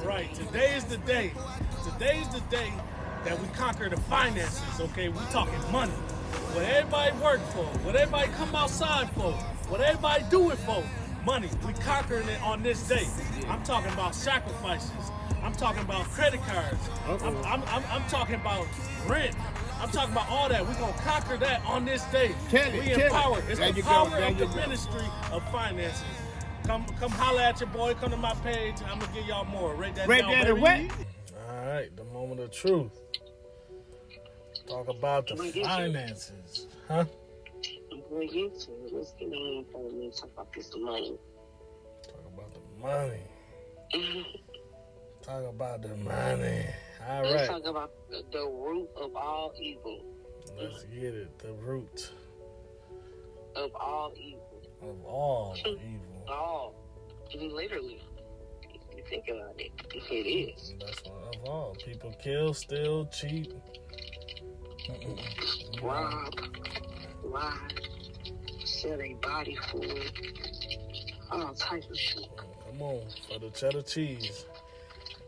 right. Today is the day. Today is the day that we conquer the finances, okay? We talking money. What everybody work for, what everybody come outside for, what everybody do it for. Money. We conquering it on this day. I'm talking about sacrifices. I'm talking about credit cards. I'm talking about rent. I'm talking about all that. We're going to conquer that on this day. We empower. It's the power of the ministry of finances. Come holler at your boy. Come to my page. I'm going to give y'all more. Rate that down, baby. All right. The moment of truth. Talk about the finances. Huh? I'm going to get to it. Let's get on for me. Talk about this money. Talk about the money. Talk about the money. All right. Let's talk about the root of all evil. Let's get it. The root of all evil. Of all evil. All. Literally. If you think about it, it is. That's one of all. People kill, steal, cheat. Rob, lie, sell their body for all type of shit. Come on, for the cheddar cheese.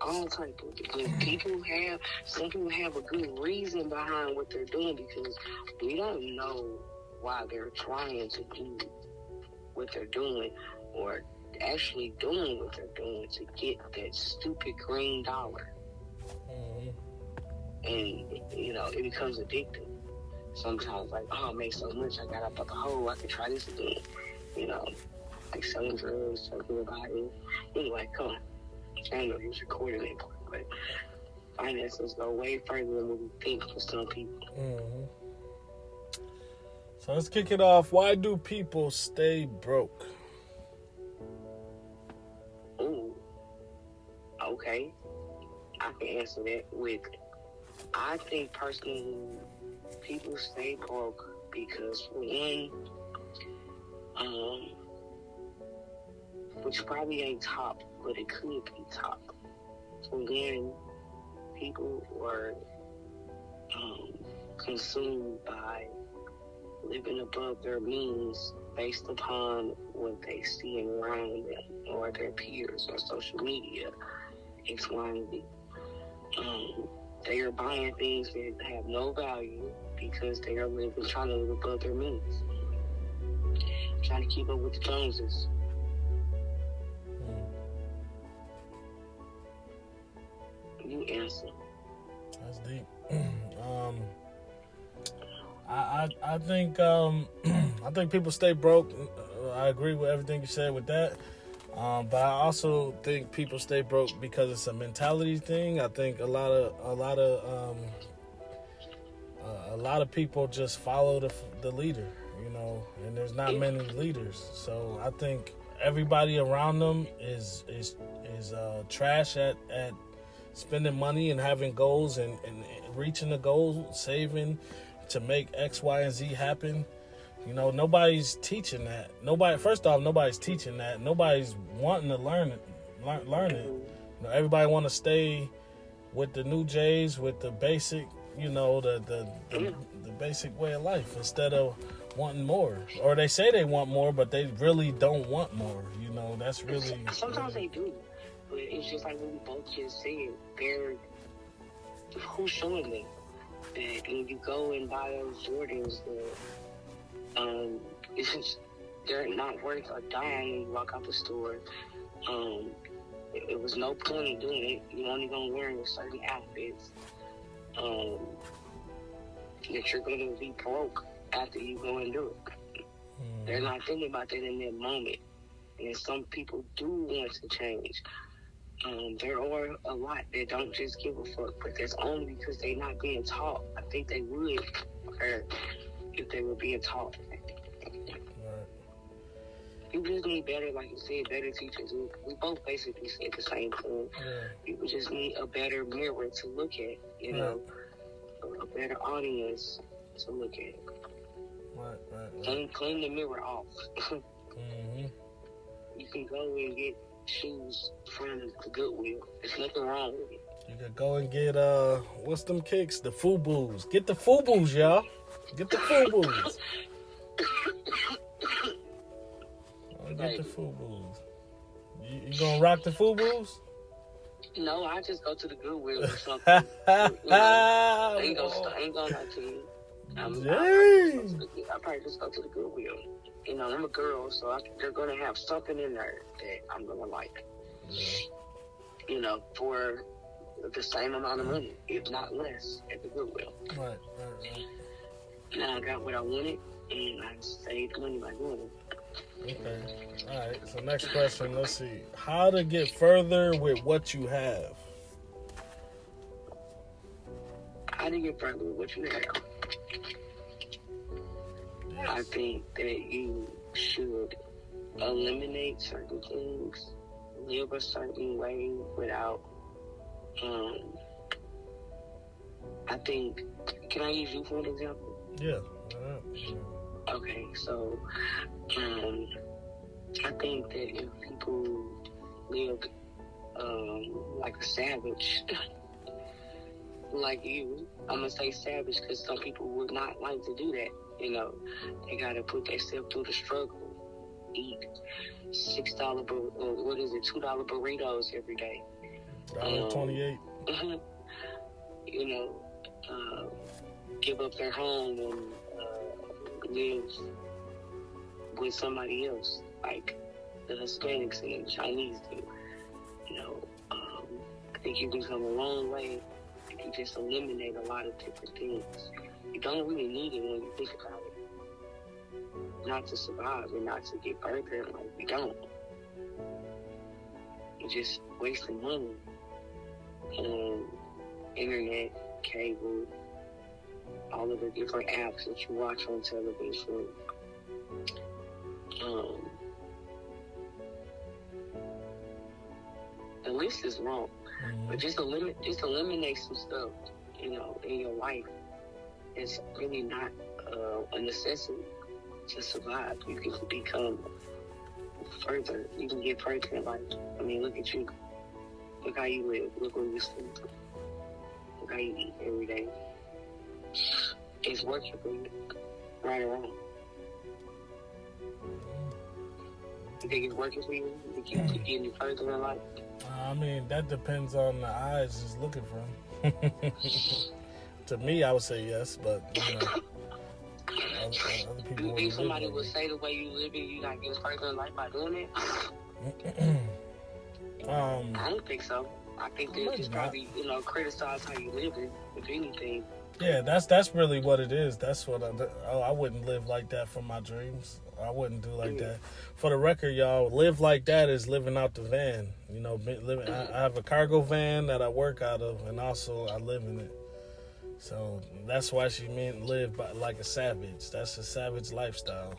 All type of good. Some people have a good reason behind what they're doing because we don't know why they're trying to do what they're doing or actually doing what they're doing to get that stupid green dollar. And, it becomes addictive. Sometimes, like, I make so much, I got up at the hole, I can try this again. Like selling drugs, talking about it. Anyway, come on. I know you're recording it, but finances go way further than what we think for some people. So let's kick it off. Why do people stay broke? Ooh. Okay. I can answer that with... I think personally, people stay broke because one, which probably ain't top, but it could be top. When people were consumed by living above their means based upon what they see around them or their peers or social media, X, Y, and Z. They are buying things that have no value because they are trying to live above their means. Trying to keep up with the Joneses. You answer. That's deep. I think I think people stay broke. I agree with everything you said with that. But I also think people stay broke because it's a mentality thing. I think a lot of people just follow the leader, and there's not many leaders. So I think everybody around them is trash at spending money and having goals and reaching the goal, saving to make X, Y, and Z happen. Nobody's teaching that. Nobody's teaching that. Nobody's wanting to learn it. Everybody want to stay with the new J's, with the basic, the basic way of life instead of wanting more. Or they say they want more, but they really don't want more. That's really... Sometimes they do. But it's just like what we both just said. Who's showing them that when you go and buy those Jordans, it's just, they're not worth a dime when you walk out the store. It was no point in doing it. You're only going to wear certain outfits. That you're going to be broke after you go and do it. They're not thinking about that in that moment. And some people do want to change. There are a lot that don't just give a fuck, but that's only because they're not being taught. I think they would if they were being taught. People just need better, like you said, better teachers. We both basically said the same thing. People just need a better mirror to look at, a better audience to look at. Clean the mirror off. You can go and get shoes from the Goodwill. There's nothing wrong with it. You could go and get what's them kicks? The FUBUs. Get the FUBUs, y'all. Get the FUBUs. Get the FUBUs. You gonna rock the FUBUs? No, I just go to the Goodwill or something. I ain't gonna lie to you. I probably just go to the Goodwill. I'm a girl, so they're gonna have something in there that I'm gonna like. For the same amount of money, if not less, at the Goodwill. Right. Now I got what I wanted, and I saved money by doing it. Okay. All right. So next question. Let's see. How to get further with what you have? How to get further with what you have? Yes. I think that you should eliminate certain things, live a certain way without. I think. Can I use you for an example? Yeah. Okay, so I think that if people live like a savage, like you, I'm gonna say savage because some people would not like to do that. They gotta put themselves through the struggle, eat $6 $2 burritos every day. $1.28. Give up their home and live with somebody else, like the Hispanics and the Chinese do. I think you can come a long way if you just eliminate a lot of different things. You don't really need it when you think about it. Not to survive and not to get further, like you don't. You're just wasting money on internet, cable, all of the different apps that you watch on television. The list is long, but just eliminate some stuff, in your life. It's really not a necessity to survive. You can become further. You can get further in life. Look at you. Look how you live. Look where you sleep. Look how you eat every day. It's working for you, right or wrong. You think it's working for you? You think you keep getting further in life? That depends on the eyes is looking from. To me, I would say yes, but other people. You think somebody would say the way you live it, you not getting further in life by doing it? I don't think so. I think they just probably, criticize how you live it, if anything. Yeah, that's really what it is. That's what I wouldn't live like that for my dreams. I wouldn't do like that. For the record, y'all, live like that is living out the van. I have a cargo van that I work out of, and also I live in it. So that's why she meant live like a savage. That's a savage lifestyle.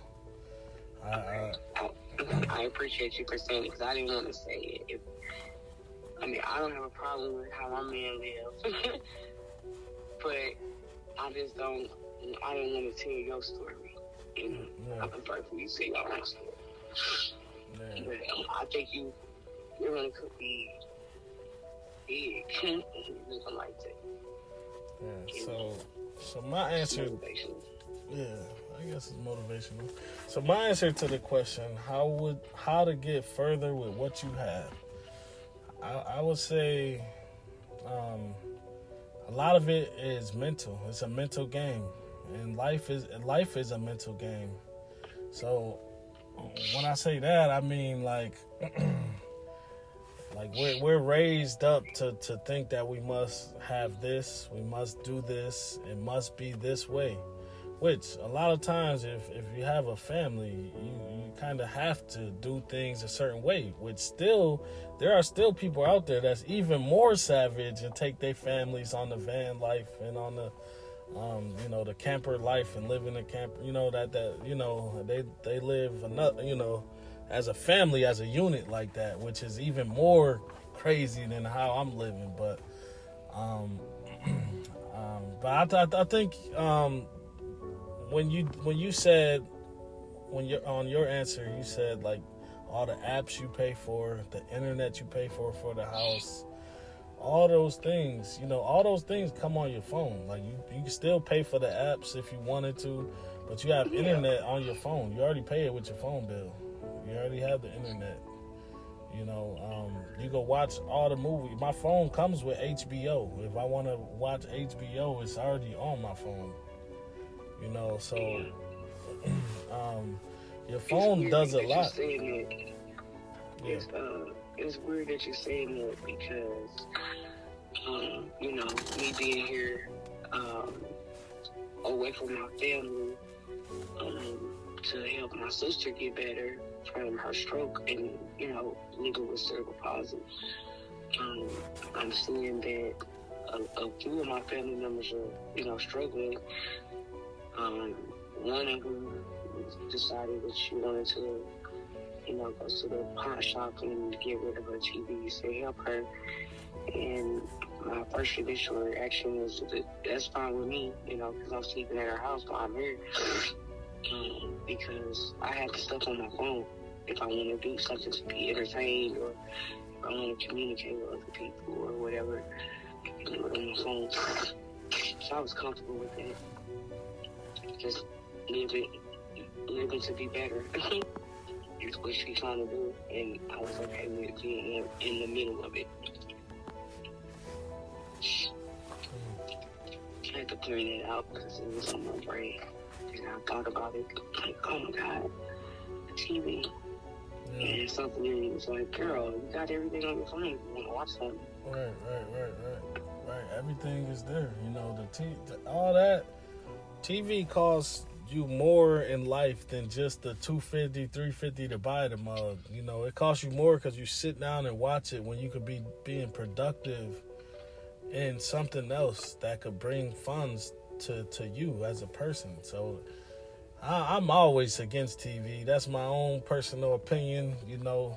I appreciate you for saying it because I didn't want to say it. I don't have a problem with how my man lives, but I just don't. I don't want to tell your story. I prefer for you to say your own story. Yeah. But I think you're gonna be big. Something like that. Yeah. So my answer. Yeah, I guess it's motivational. So my answer to the question, how to get further with what you have, I would say a lot of it is mental. It's a mental game, and life is a mental game. So when I say that, I mean like we're raised up to think that we must have this, we must do this, it must be this way. Which a lot of times, if you have a family, you kind of have to do things a certain way. Which there are still people out there that's even more savage and take their families on the van life and on the, the camper life and live in a camper. They live another, as a family, as a unit like that, which is even more crazy than how I'm living. But, I think. When you said, when you're on your answer, you said like all the apps you pay for, the internet you pay for the house, all those things, all those things come on your phone. Like you can still pay for the apps if you wanted to, but you have internet on your phone. You already pay it with your phone bill. You already have the internet. You know, you go watch all the movies. My phone comes with HBO. If I want to watch HBO, it's already on my phone. You know, so your phone does a lot. Yeah. It's weird that you're saying that because, you know, me being here away from my family to help my sister get better from her stroke and, you know, living with cerebral palsy. I'm seeing that a few of my family members are, you know, struggling. One of them decided that she wanted to, you know, go to the pawn shop and get rid of her TV to help her. And my first initial reaction was that that's fine with me, you know, because I'm sleeping at her house while I'm here. Because I have the stuff on my phone. If I want to do something to be entertained or if I want to communicate with other people or whatever, I can do it on my phone. So I was comfortable with it. Just living to be better. Is what she's trying to do, and I was okay with being in the middle of it. I had to clear that out because it was on my brain. And I thought about it, like, oh my God, the TV. Yeah. And something in me was like, girl, you got everything on your phone. You want to watch something. Right. Everything is there. You know, all that. TV costs you more in life than just the $250, $350 to buy the mug. You know, it costs you more because you sit down and watch it when you could be being productive in something else that could bring funds to you as a person. So I'm always against TV. That's my own personal opinion, you know,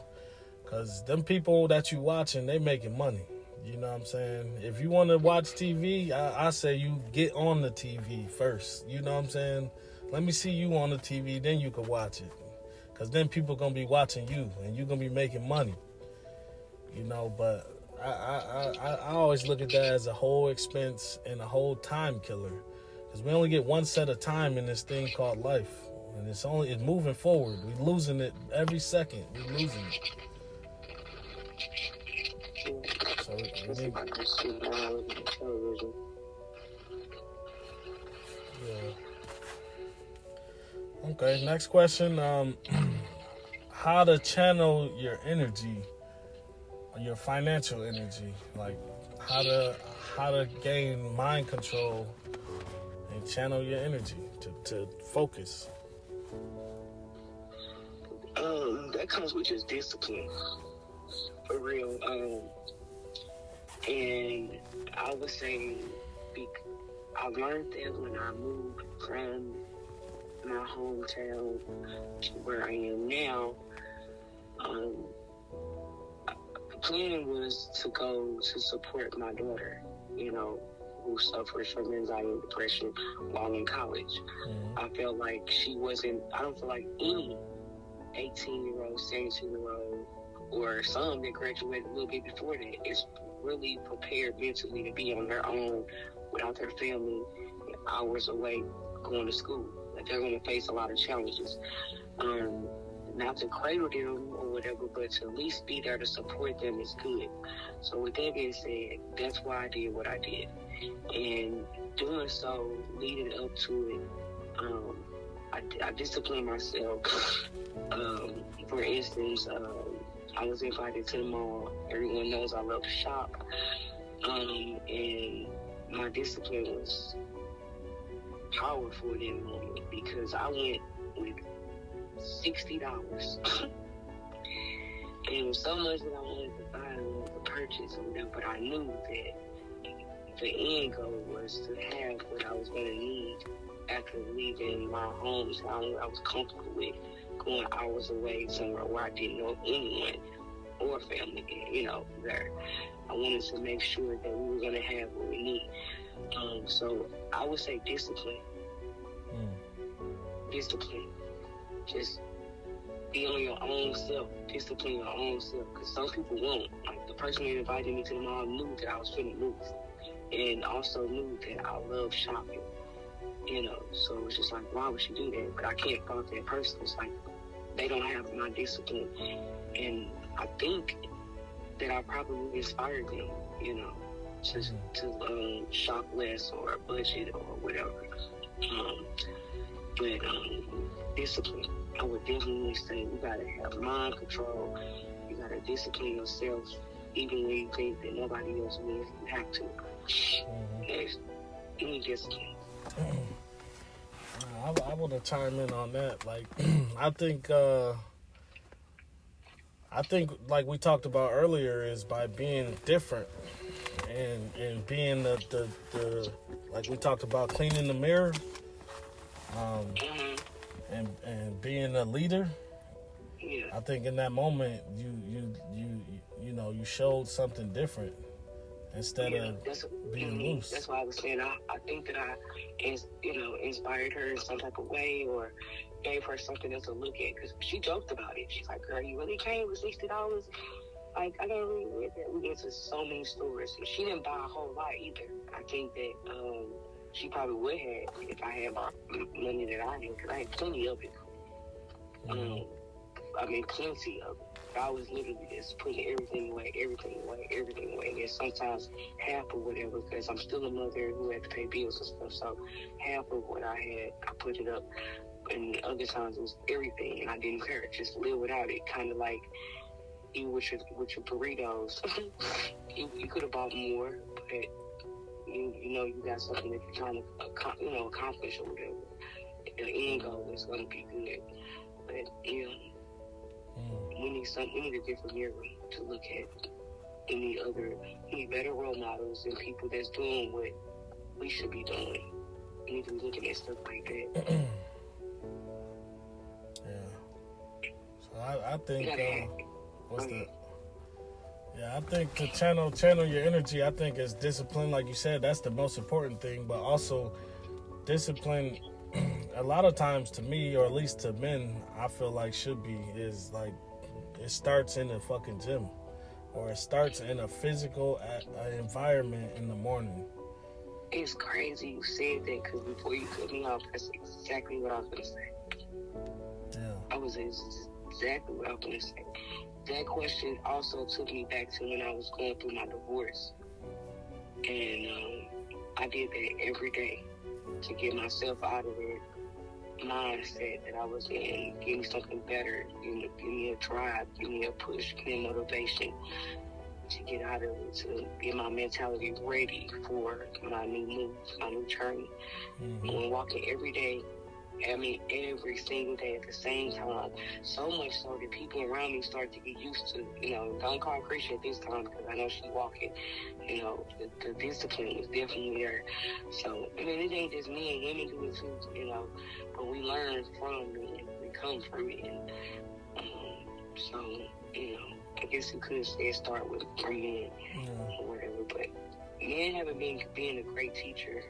because them people that you watching, they making money. You know what I'm saying? If you want to watch TV, I say you get on the TV first. You know what I'm saying? Let me see you on the TV, then you can watch it. Because then people going to be watching you, and you're going to be making money. You know, but I always look at that as a whole expense and a whole time killer. Because we only get one set of time in this thing called life. And it's moving forward. We're losing it every second. We're losing it. So yeah. Okay, next question. How to channel your energy, your financial energy, like how to gain mind control and channel your energy to focus. That comes with just discipline, for real. And I would say I learned that when I moved from my hometown to where I am now. The plan was to go to support my daughter, you know, who suffers from anxiety and depression while in college. Mm-hmm. I don't feel like any 18-year-old, 17-year-old, or some that graduated a little bit before that is really prepared mentally to be on their own without their family hours away going to school. Like, they're going to face a lot of challenges. Not to cradle them or whatever, but to at least be there to support them is good. So with that being said, that's why I did what I did. And doing so, leading up to it, I disciplined myself. For instance, I was invited to the mall. Everyone knows I love to shop. And my discipline was powerful in that moment because I went with $60. And it was so much that I wanted to buy and wanted to purchase or whatever, but I knew that the end goal was to have what I was going to need after leaving my hometown where I was comfortable with, going hours away somewhere where I didn't know anyone or family, you know, there. I wanted to make sure that we were going to have what we need. So I would say discipline. Discipline. Just be on your own self. Discipline your own self. Because some people won't. Like, the person that invited me to the mall knew that I was finna move. And also knew that I love shopping. You know, so it's just like, why would she do that? But I can't fault that person. It's like, they don't have my discipline. And I think that I probably inspired them, you know, to shop less or budget or whatever. But discipline, I would definitely say you gotta have mind control. You gotta discipline yourself, even when you think that nobody else will. You have to. There's any discipline. I want to chime in on that. Like, I think like we talked about earlier, is by being different and being the like we talked about, cleaning the mirror, and being a leader. Yeah. I think in that moment you know, you showed something different instead of being loose. That's why I was saying I think that I inspired her in some type of way, or gave her something else to look at, because she joked about it. She's like, "Girl, you really came with $60? Like, I don't really read that." We went to so many stores, and she didn't buy a whole lot either. I think that she probably would have if I had my money that I had, because I had plenty of it. I mean, plenty of it. I was literally just putting everything away. And then sometimes half of whatever, because I'm still a mother who had to pay bills and stuff. So half of what I had, I put it up. And other times it was everything, and I didn't care. Just live without it. Kind of like you with your burritos. you could have bought more, but you know you got something that you're trying to accomplish or whatever. The end goal is going to be good. But we need a different mirror to look at. We need better role models and people that's doing what we should be doing. We need to be looking at stuff like that. Yeah. So I think I think to channel your energy, I think is discipline. Like you said, that's the most important thing. But also discipline, a lot of times to me, or at least to men, I feel like is like, it starts in the fucking gym, or it starts in a physical environment in the morning. It's crazy you said that, because before you cut me off, that's exactly what I was going to say. Yeah. That was exactly what I was going to say. That question also took me back to when I was going through my divorce. And I did that every day to get myself out of that mindset that I was in. Give me something better. Give me a drive. Give me a push. Give me motivation to get out of it, to get my mentality ready for my new move, my new journey. I'm walking every day. I mean, every single day at the same time. So much so that people around me start to get used to, don't call Christian at this time, because I know she's walking. The discipline was definitely there. So, I mean, it ain't just me, and women do it too, but we learn from it, and we come from it. And, so, I guess you could say start with men or whatever, but men haven't been being a great teacher,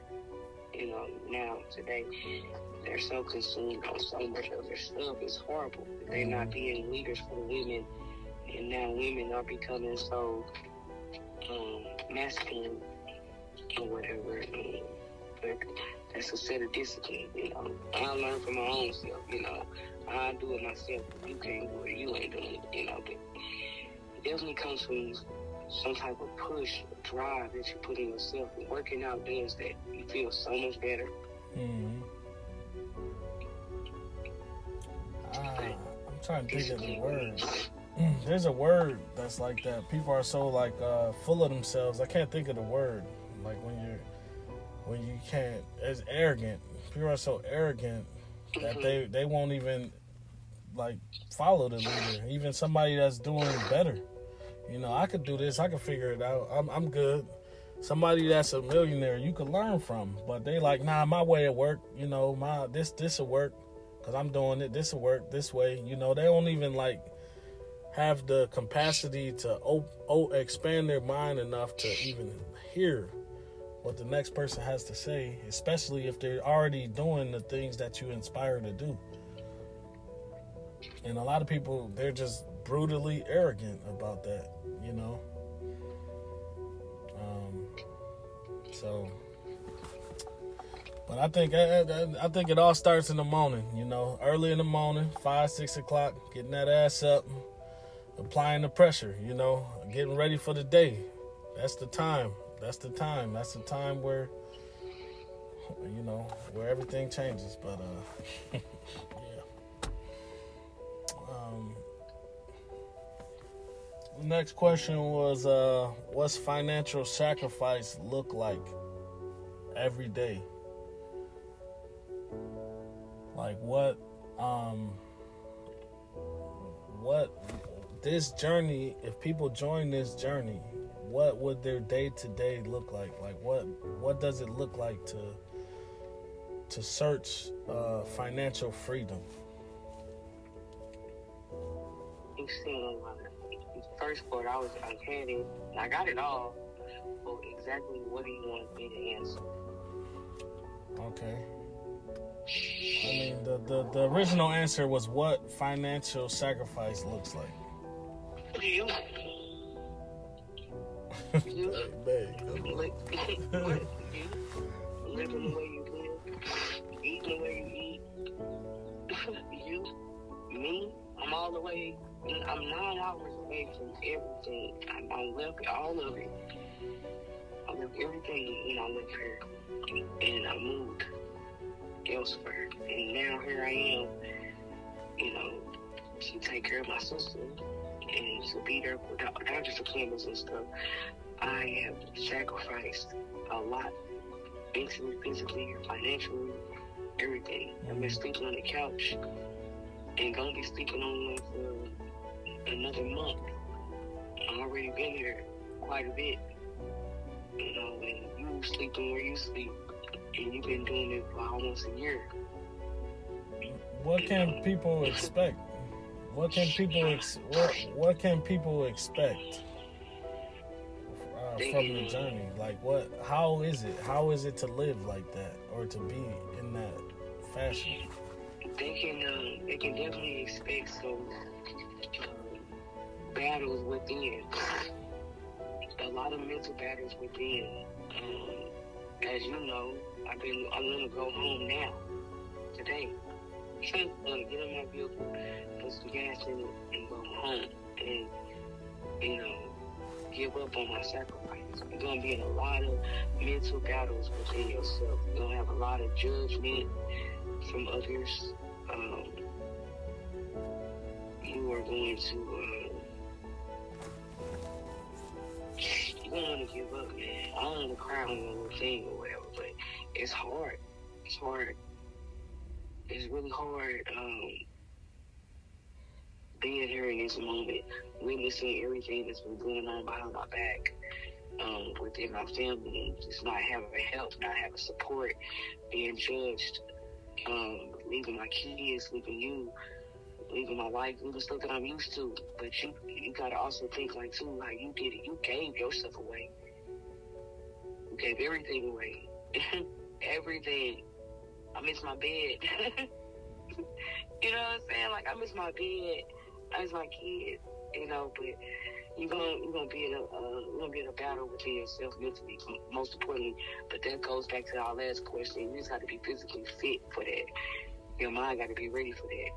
now, today. They're so consumed on so much other stuff. It's horrible. They're not being leaders for women, and now women are becoming so masculine or whatever. But that's a set of discipline. I learned from my own self. I do it myself. You can't do it. You ain't doing it. But it definitely comes from some type of push, drive that you put in yourself. And working out does that. You feel so much better. I'm trying to think of the word. There's a word that's like that. People are so like full of themselves. I can't think of the word. Like when you can't. It's arrogant. People are so arrogant that they won't even like follow the leader. Even somebody that's doing better. I could do this. I can figure it out. I'm good. Somebody that's a millionaire, you could learn from. But they like, nah, my way of work. This will work. Because I'm doing it, this will work this way. They don't even like have the capacity to expand their mind enough to even hear what the next person has to say, especially if they're already doing the things that you inspire to do. And a lot of people, they're just brutally arrogant about that, But I think it all starts in the morning, early in the morning, 5, 6 o'clock, getting that ass up, applying the pressure, getting ready for the day. That's the time. That's the time. That's the time where, where everything changes. But, yeah. Next question was, what's financial sacrifice look like every day? Like what this journey, if people join this journey, what would their day-to-day look like? Like what does it look like to search financial freedom? You see, first part I had it, I got it all, but exactly what do you want me to answer? Okay. I mean, the original answer was what financial sacrifice looks like. You. You. Living the way you live, eating the way you eat. You, me, I'm all the way. I'm 9 hours away from everything. I left all of it. I left everything when I left here, and I moved elsewhere. And now here I am, to take care of my sister and to be there for not just the cameras and stuff. I have sacrificed a lot, mentally, physically, financially, everything. I've been sleeping on the couch and gonna be sleeping on it for another month. I've already been here quite a bit, and you sleeping where you sleep, and you've been doing it for almost a year. What can people expect? What can people expect from the journey? Like how is it to live like that or to be in that fashion? They can definitely expect some battles within. A lot of mental battles within. As you know, I'm gonna go home now, today. I'm gonna get in my vehicle, put some gas in it, and go home, and give up on my sacrifice. You're gonna be in a lot of mental battles within yourself. You're gonna have a lot of judgment from others. You are going to you're gonna want to give up, man. I don't want to cry on the thing or whatever, but it's hard. It's hard. It's really hard being here in this moment, witnessing everything that's been going on behind my back within my family, just not having help, not having support, being judged, leaving my kids, leaving you, leaving my life, leaving stuff that I'm used to. But you gotta also think like you did it. You gave yourself away. You gave everything away. Everything. I miss my bed. You know what I'm saying? Like, I miss my bed. I miss my kids. But you're gonna be in a battle within yourself mentally, most importantly. But that goes back to our last question. You just got to be physically fit for that. Your mind got to be ready for that.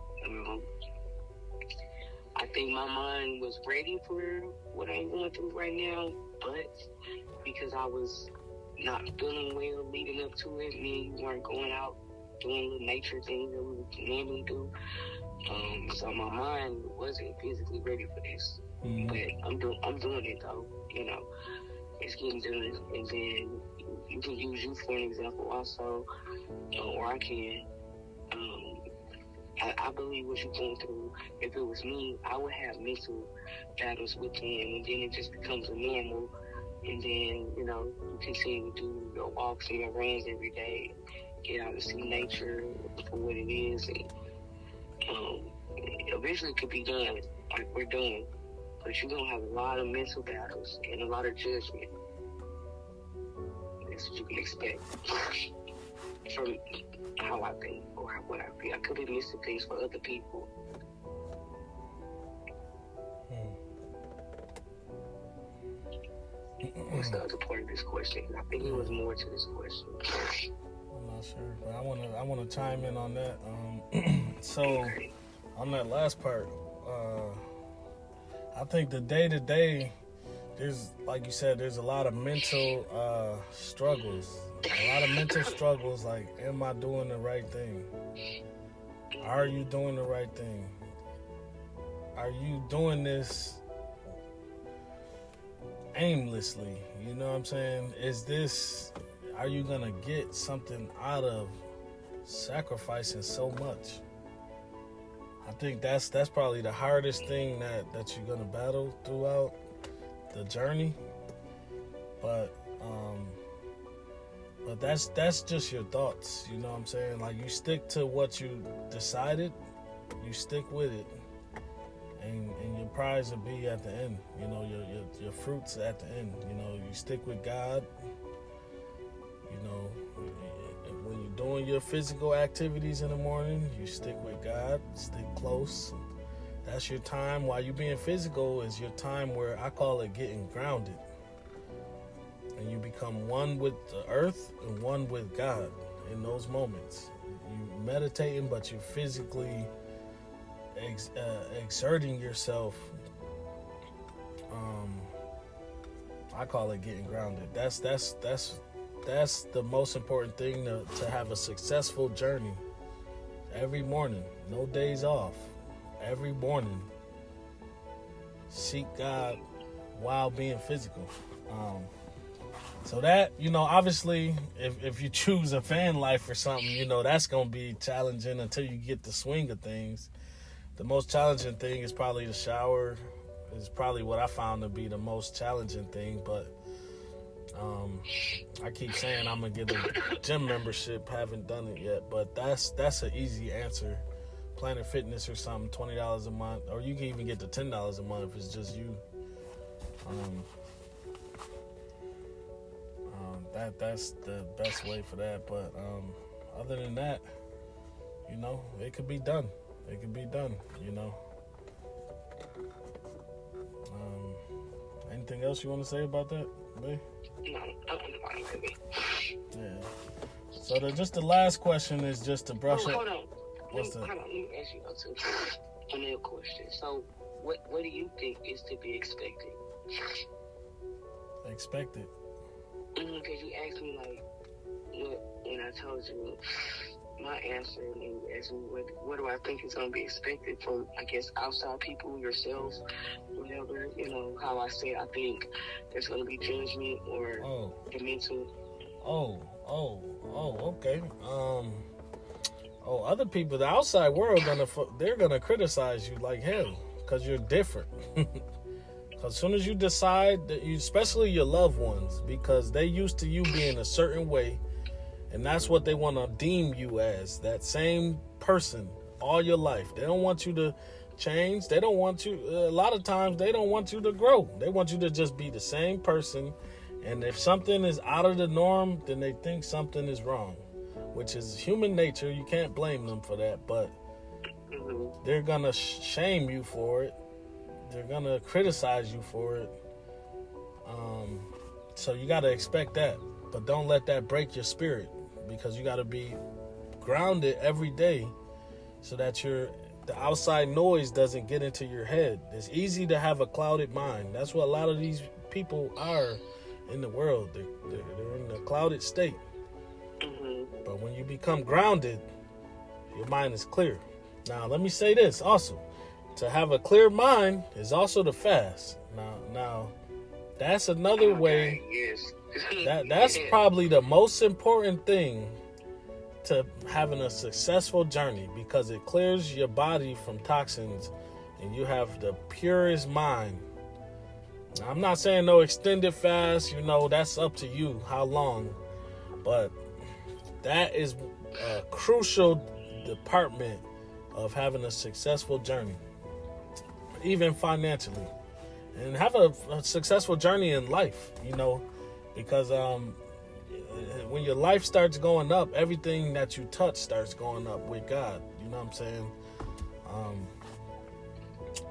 I think my mind was ready for what I'm going through right now, but because I was not feeling well leading up to it, me and you weren't going out doing the nature things that we would normally do. So my mind wasn't physically ready for this. Mm-hmm. But I'm doing it though, it's getting done. And then you can use you for an example also, or I can. I believe what you're going through, if it was me, I would have mental battles within, and then it just becomes a normal. And then, you continue to do your walks and your runs every day, get out and see nature for what it is, and eventually it could be done, like we're doing. But you're going to have a lot of mental battles and a lot of judgment. That's what you can expect from how I think or what I feel. I could be missing things for other people. What's the other part of this question? I think it was more to this question. I'm not sure, but I wanna chime in on that. So on that last part, I think the day to day, there's, like you said, there's a lot of mental struggles. A lot of mental struggles. Like, am I doing the right thing? Are you doing the right thing? Are you doing this aimlessly? You know what I'm saying? Are you gonna get something out of sacrificing so much? I think that's probably the hardest thing that you're gonna battle throughout the journey. But that's just your thoughts, you know what I'm saying? Like, you stick to what you decided, you stick with it, and your prize will be at the end. You know, your fruits at the end. You know, you stick with God. You know, when you're doing your physical activities in the morning, you stick with God, stick close. That's your time. While you're being physical is your time where I call it getting grounded. And you become one with the earth and one with God in those moments. You're meditating, but you're physically exerting yourself. I call it getting grounded. That's the most important thing to have a successful journey. Every morning, no days off. Every morning, seek God while being physical. So that, you know, obviously, if you choose a van life or something, you know, that's going to be challenging until you get the swing of things. The most challenging thing is probably the shower. Is probably what I found to be the most challenging thing. But I keep saying I'm going to get a gym membership. Haven't done it yet. But that's an easy answer. Planet Fitness or something, $20 a month. Or you can even get to $10 a month if it's just you. That's the best way for that. But other than that, you know, it could be done. It could be done, you know. Anything else you want to say about that, babe? No, I'm fine, baby. Yeah. So just the last question is just to brush up. Hold on. What's that? Hold on. Let me ask you another question. So, what do you think is to be expected? Expected. Because you asked me, like, when I told you my answer, and you asked me what do I think is going to be expected from, I guess, outside people, yourselves, whatever, you know, how I said I think there's going to be judgment or the mental. Okay. Other people, the outside world, they're gonna criticize you like hell because you're different. As soon as you decide that especially your loved ones, because they used to you being a certain way, and that's what they want to deem you as, that same person all your life. They don't want you to change. They don't want you, a lot of times they don't want you to grow. They want you to just be the same person. And if something is out of the norm, then they think something is wrong, which is human nature. You can't blame them for that, but they're going to shame you for it. They're going to criticize you for it. So you got to expect that. But don't let that break your spirit, because you got to be grounded every day so that the outside noise doesn't get into your head. It's easy to have a clouded mind. That's what a lot of these people are in the world. They're in a clouded state. But when you become grounded, your mind is clear. Now, let me say this also. To have a clear mind is also to fast. Now, that's another way. Yes. That's probably the most important thing to having a successful journey, because it clears your body from toxins and you have the purest mind. Now, I'm not saying no extended fast, you know, that's up to you how long, but that is a crucial department of having a successful journey, even financially, and have a successful journey in life, you know, because when your life starts going up, everything that you touch starts going up with God. You know what I'm saying?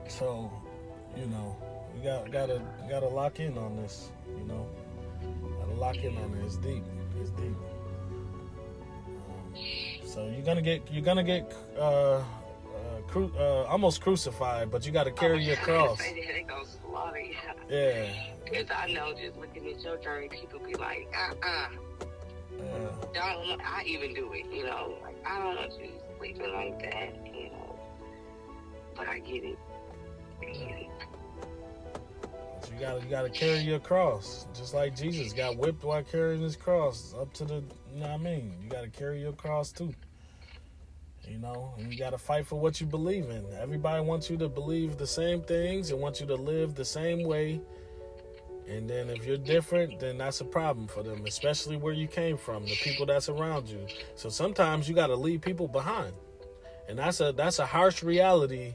So, you know, you gotta lock in on this. You know, gotta lock in on it. It's deep. It's deep. So you're gonna get almost crucified, but you got to carry your cross. story. Yeah. Because I know just looking at your journey, people be like, Yeah. don't, I even do it, like, I don't want you sleeping like that. But I get it. But you gotta carry your cross. Just like Jesus got whipped while carrying his cross up to the, you know what I mean? You gotta carry your cross too. And you gotta fight for what you believe in. Everybody wants you to believe the same things and wants you to live the same way. And then if you're different, then that's a problem for them, especially where you came from, the people that's around you. So sometimes you gotta leave people behind. And that's a harsh reality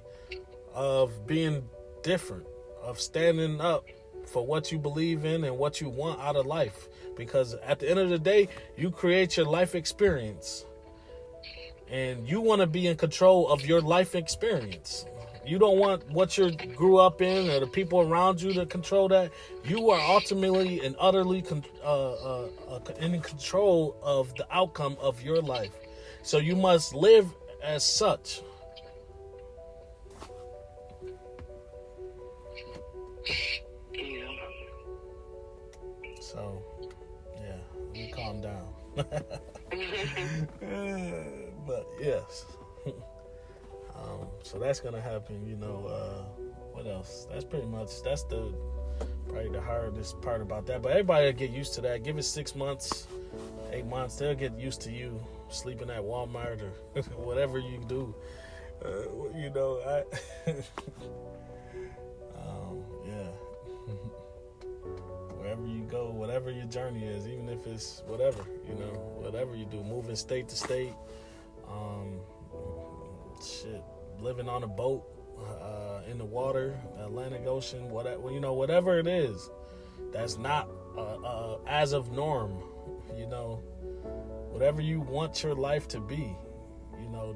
of being different, of standing up for what you believe in and what you want out of life. Because at the end of the day, you create your life experience. And you want to be in control of your life experience. You don't want what you grew up in or the people around you to control that. You are ultimately and utterly in control of the outcome of your life. So you must live as such. So, yeah, let me calm down. But yes. So that's gonna happen, what else? That's probably the hardest part about that. But everybody will get used to that. Give it 6 months, 8 months, they'll get used to you sleeping at Walmart or whatever you do. Yeah. Wherever you go, whatever your journey is, even if it's whatever you do, moving state to state, living on a boat, in the water, Atlantic Ocean, whatever it is, that's not as of norm, whatever you want your life to be,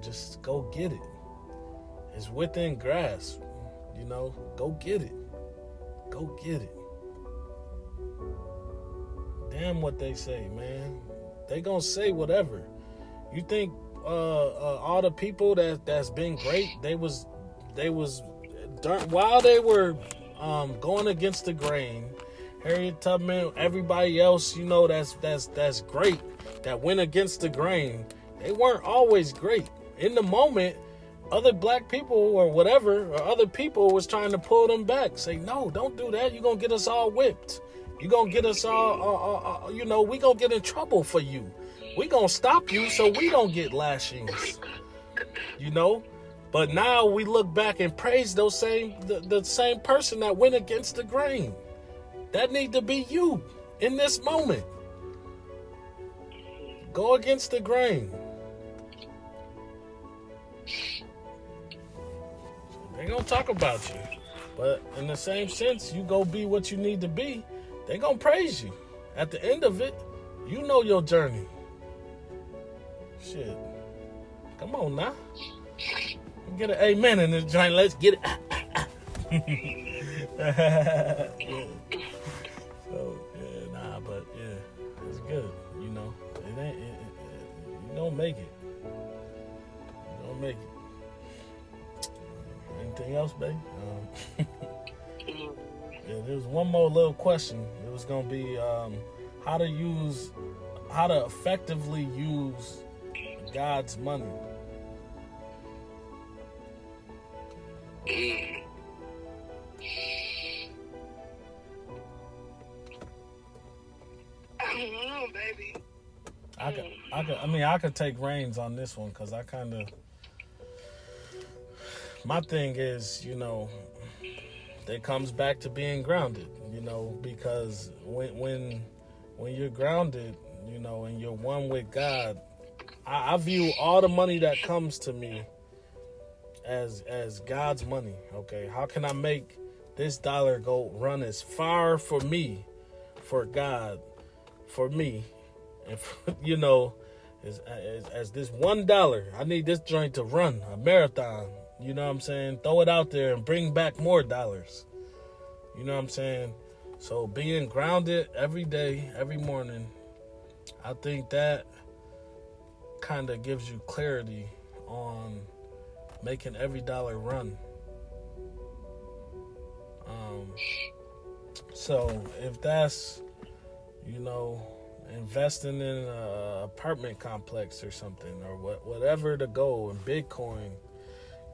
just go get it. It's within grasp, go get it. Go get it. Damn what they say, man. They gonna say whatever. You think all the people that's been great, while they were going against the grain, Harriet Tubman, everybody else, that's great, that went against the grain, they weren't always great. In the moment, other black people or whatever, or other people was trying to pull them back. Say, no, don't do that. You're going to get us all whipped. You're going to get us all, we going to get in trouble for you. We going to stop you so we don't get lashings. But now we look back and praise the same person that went against the grain. That need to be you in this moment. Go against the grain. They gonna talk about you, but in the same sense, you go be what you need to be. They gonna praise you. At the end of it, you know your journey. Shit, come on now. Get an amen in this joint. Let's get it. Yeah. So but it's good. It ain't. You don't make it. You don't make it. Anything else, babe? Yeah, there was one more little question. It was gonna be how to effectively use God's money. I don't know, baby. I could take reins on this one because I kind of. My thing is, it comes back to being grounded, because when you're grounded, and you're one with God, I view all the money that comes to me as God's money. Okay, how can I make this dollar go run as far for me, for God, for me, and for, as this $1, I need this joint to run a marathon. You know what I'm saying? Throw it out there and bring back more dollars. You know what I'm saying? So being grounded every day, every morning, I think that kind of gives you clarity on making every dollar run. So if that's, investing in an apartment complex or something, or whatever the goal in Bitcoin,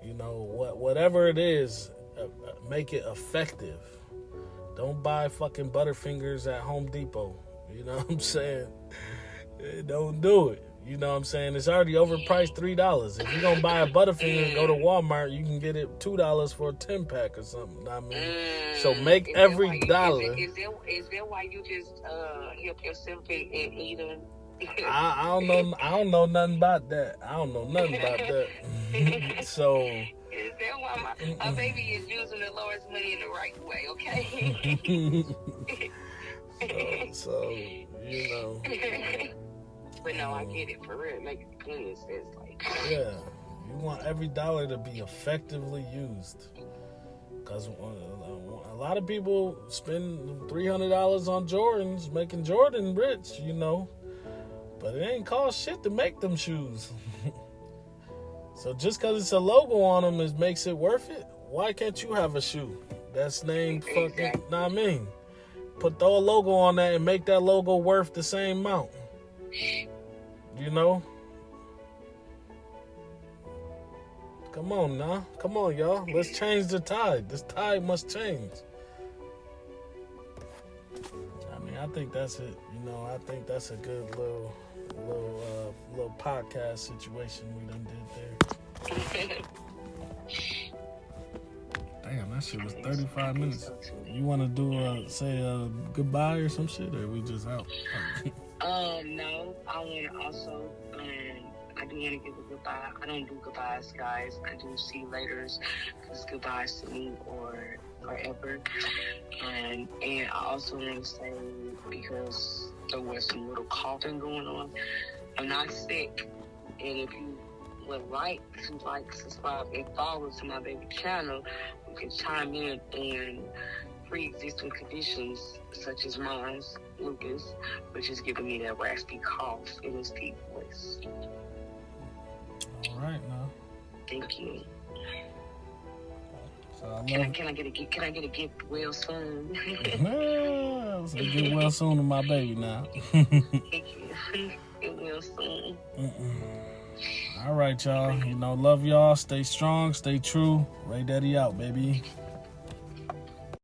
whatever it is, make it effective. Don't buy fucking Butterfingers at Home Depot. You know what I'm saying? Don't do it. You know what I'm saying? It's already overpriced $3. If you're going to buy a Butterfinger and go to Walmart, you can get it $2 for a 10-pack or something. I mean, so make every dollar. Is that why you just help yourself and eat them? I don't know nothing about that. So. Is that why my baby is using the Lord's money in the right way, okay? so. But no, I get it, for real. It makes plenty of sense. Yeah, you want every dollar to be effectively used. Because a lot of people spend $300 on Jordans, making Jordan rich, But it ain't cost shit to make them shoes. So just because it's a logo on them makes it worth it. Why can't you have a shoe that's named fucking, know what I mean? Throw a logo on that and make that logo worth the same amount. Come on now. Come on, y'all. Let's change the tide. This tide must change. I mean, I think that's it. I think that's a good little podcast situation we done did there. Damn, that shit was 35 minutes. You want to say a goodbye or some shit, or we just out? No, I want to also, I do want to give a goodbye. I don't do goodbyes, guys. I do see you laters, because goodbyes to me or forever. And I also want to say, because there was some little coughing going on, I'm not sick. And if you would like to subscribe, and follow to my baby channel, you can chime in on pre-existing conditions such as mine's, lupus, which is giving me that raspy cough in his deep voice. All right, now. Thank you. So can I get a gift real soon? Yeah, so get well soon to my baby now. Thank you. Get well soon. All right, y'all. Love y'all. Stay strong. Stay true. Ray Daddy out, baby.